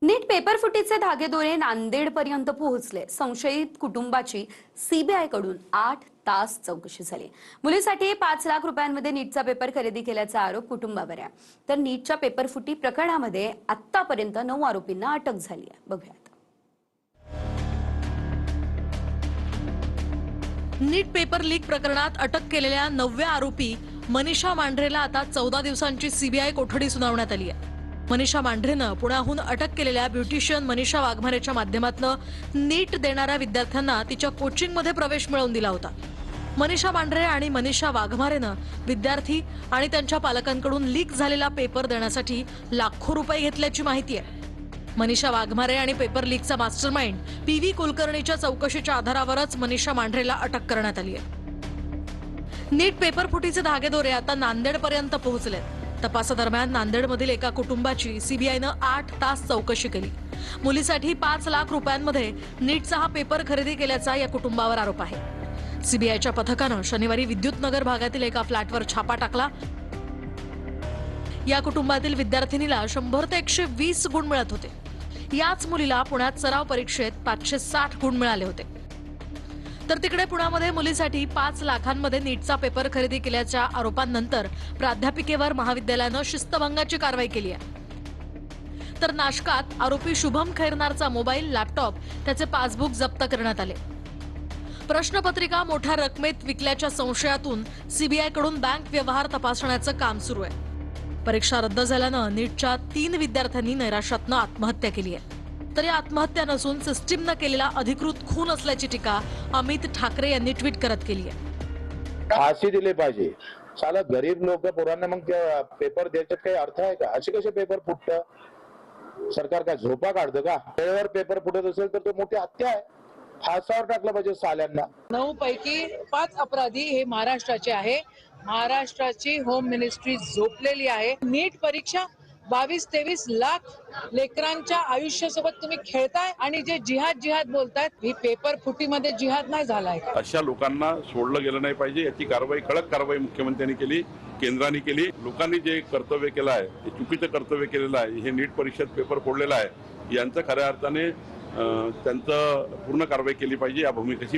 नीट पेपरफुटीचे धागेदोरे नांदेडपर्यंत पोहोचले। संशयित कुटुंबाची सीबीआय कडून 8 तास चौकशी झाली। मुलीसाठी 5 लाख रुपयांमध्ये नीटचा पेपर खरेदी केल्याचा आरोप कुटुंबावर आहे। तर नीटच्या पेपरफुटी प्रकरणामध्ये आतापर्यंत 9 आरोपींना अटक झाली आहे। बघूयात। नीट पेपर लीक प्रकरणात अटक केलेल्या 9व्या आरोपी मनीषा मांढरेला आता 14 दिवसांची सीबीआय कोठडी सुनावण्यात आली आहे। मनीषा मांढरेनं पुण्याहून अटक केलेल्या ब्युटिशियन मनीषा वाघमारेच्या माध्यमातून नीट देणाऱ्या विद्यार्थ्यांना तिच्या कोचिंगमध्ये प्रवेश मिळवून दिला होता। मनीषा मांढरे आणि मनीषा वाघमारेनं विद्यार्थी आणि त्यांच्या पालकांकडून लीक झालेला पेपर देण्यासाठी लाखो रुपये घेतल्याची माहिती आहे। मनीषा वाघमारे आणि पेपर लीकचा मास्टरमाइंड पीव्ही कुलकर्णीच्या चौकशीच्या आधारावरच मनीषा मांढरेला अटक करण्यात आली आहे। नीट पेपर फुटीचे धागेदोरे आता नांदेडपर्यंत पोहोचले। तपासादरम्यान नांदेडमधील एका कुटुंबाची सीबीआयनं 8 तास चौकशी केली। मुलीसाठी 5 लाख रुपयांमध्ये नीटचा हा पेपर खरेदी केल्याचा या कुटुंबावर आरोप आहे। सीबीआयच्या पथकानं शनिवारी विद्युतनगर भागातील एका फ्लॅटवर छापा टाकला। या कुटुंबातील विद्यार्थिनीला 100 ते 120 गुण मिळत होते। याच मुलीला पुण्यात सराव परीक्षेत 560 गुण मिळाले होते। तर तिकडे पुण्यामध्ये मुलीसाठी 5 लाखांमध्ये नीटचा पेपर खरेदी केल्याच्या आरोपांनंतर प्राध्यापिकेवर महाविद्यालयानं शिस्तभंगाची कारवाई केली आहे। तर नाशकात आरोपी शुभम खैरनारचा मोबाईल, लॅपटॉप, त्याचे पासबुक जप्त करण्यात आले। प्रश्नपत्रिका मोठ्या रकमेत विकल्याच्या संशयातून सीबीआय कडून बँक व्यवहार तपासण्याचं काम सुरू आहे। परीक्षा रद्द झाल्यानं नीटच्या 3 विद्यार्थ्यांनी नैराश्यातनं आत्महत्या केली आहे। तर या आत्महत्या नसून सिस्टीमनं केलेला अधिकृत खून असल्याची टीका अमित ठाकरे यांनी ट्विट करत केली आहे। फाशी दिली पाहिजे। साला गरीब लोक पोरांना मग पेपर द्यायच्यात काही अर्थ आहे का? असे कसे पेपर फुटतं? सरकार काय झोपा काढतं का? वेळेवर पेपर फुटत असेल तर तो मोठी हत्या आहे। फासावर टाकलं पाहिजे साल्यांना। 9 पैकी 5 अपराधी हे महाराष्ट्राचे आहे। महाराष्ट्राची होम मिनिस्ट्री झोपलेली आहे। नीट परीक्षा 22-23 लाख लेकरांच्या आयुष्यासोबत तुम्ही खेळताय आणि जे जिहाद बोलतायत, ही पेपर फुटीमध्ये जिहाद नाही झालाय। अशा लोकांना सोडलं गेलं नाही पाहिजे। याची कारवाई, कडक कारवाई मुख्यमंत्र्यांनी केली, केंद्राने केली। लोकांनी जे कर्तव्य केलं आहे, ते चुकीचं कर्तव्य केलेलं आहे, हे नीट परीक्षेत पेपर फोडलेला आहे, यांचं खऱ्या अर्थाने त्यांचं पूर्ण कारवाई केली पाहिजे या भूमिकेशी